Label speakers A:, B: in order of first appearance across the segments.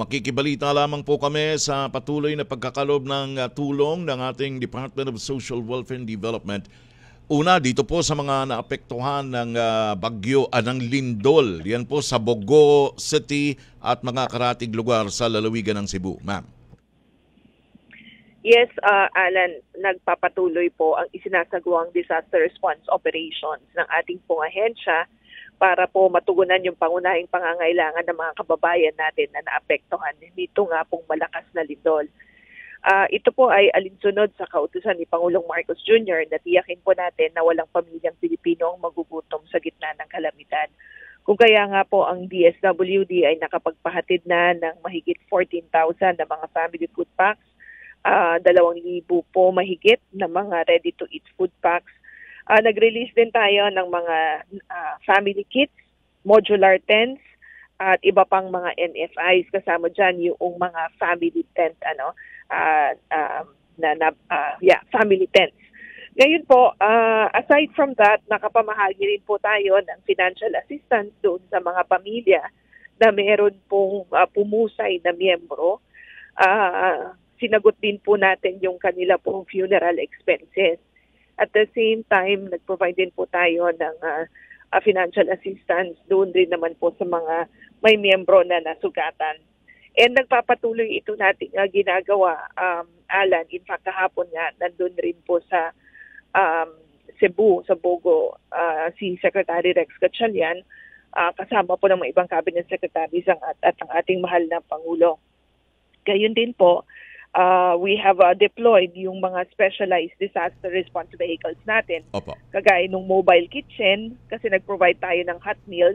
A: Makikibalita lamang po kami sa patuloy na pagkakalob ng tulong ng ating Department of Social Welfare and Development. Una, dito po sa mga naapektuhan ng bagyo, ng lindol. Yan po sa Bogo City at mga karatig lugar sa lalawigan ng Cebu. Ma'am.
B: Yes, Alan, nagpapatuloy po ang isinasagawang disaster response operations ng ating pong ahensya para po matugunan yung pangunahing pangangailangan ng mga kababayan natin na naapektuhan nito nga pong malakas na lindol. Ito po ay alinsunod sa kautusan ni Pangulong Marcos Jr. na tiyakin po natin na walang pamilyang Pilipino ang magugutom sa gitna ng kalamidad. Kung kaya nga po ang DSWD ay nakapagpahatid na ng mahigit 14,000 na mga family food packs, 2,000 po mahigit na mga ready-to-eat food packs. Nag-release din tayo ng mga family kits, modular tents, at iba pang mga NFIs. Kasama dyan yung mga family tent, family tents. Ngayon po, aside from that, nakapamahagi rin po tayo ng financial assistance doon sa mga pamilya na meron pong pumusay na miyembro. Sinagot din po natin yung kanila pong funeral expenses. At the same time, nag-provide din po tayo ng financial assistance doon din naman po sa mga may miyembro na nasugatan. And nagpapatuloy ito natin ginagawa, Alan. In fact, kahapon nga, nandun rin po sa Cebu, sa Bogo, si Secretary Rex Gatchalian, kasama po ng mga ibang cabinet secretaries at ang ating mahal na Pangulo. Gayon din po, we have deployed yung mga specialized disaster response vehicles natin.
A: Opo.
B: Kagaya ng mobile kitchen, kasi nag-provide tayo ng hot meals.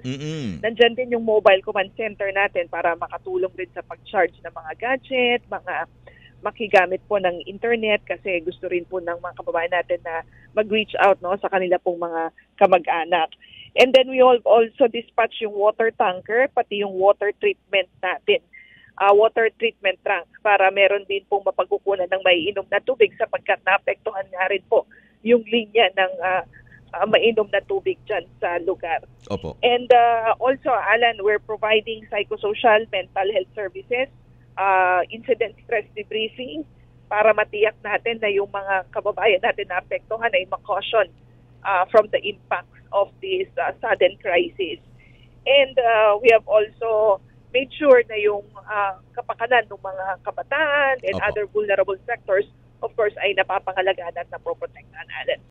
B: Nandyan din yung mobile command center natin para makatulong din sa pag-charge ng mga gadget, mga makigamit po ng internet, kasi gusto rin po ng mga kababayan natin na mag-reach out sa kanila pong mga kamag-anak. And then we also dispatch yung water tanker, pati yung water treatment natin. Water treatment tank para meron din pong mapagkukunan ng maiinom na tubig sapagkat naapektuhan nga rin po yung linya ng mainom na tubig dyan sa lugar.
A: Opo.
B: And also, Alan, we're providing psychosocial mental health services, incident stress debriefing para matiyak natin na yung mga kababayan natin na apektuhan ay makaution from the impacts of this sudden crisis. And we have also made sure na yung kapakanan ng mga kabataan and
A: Opo.
B: other vulnerable sectors, of course, ay napapangalagaan at napoprotektahan natin.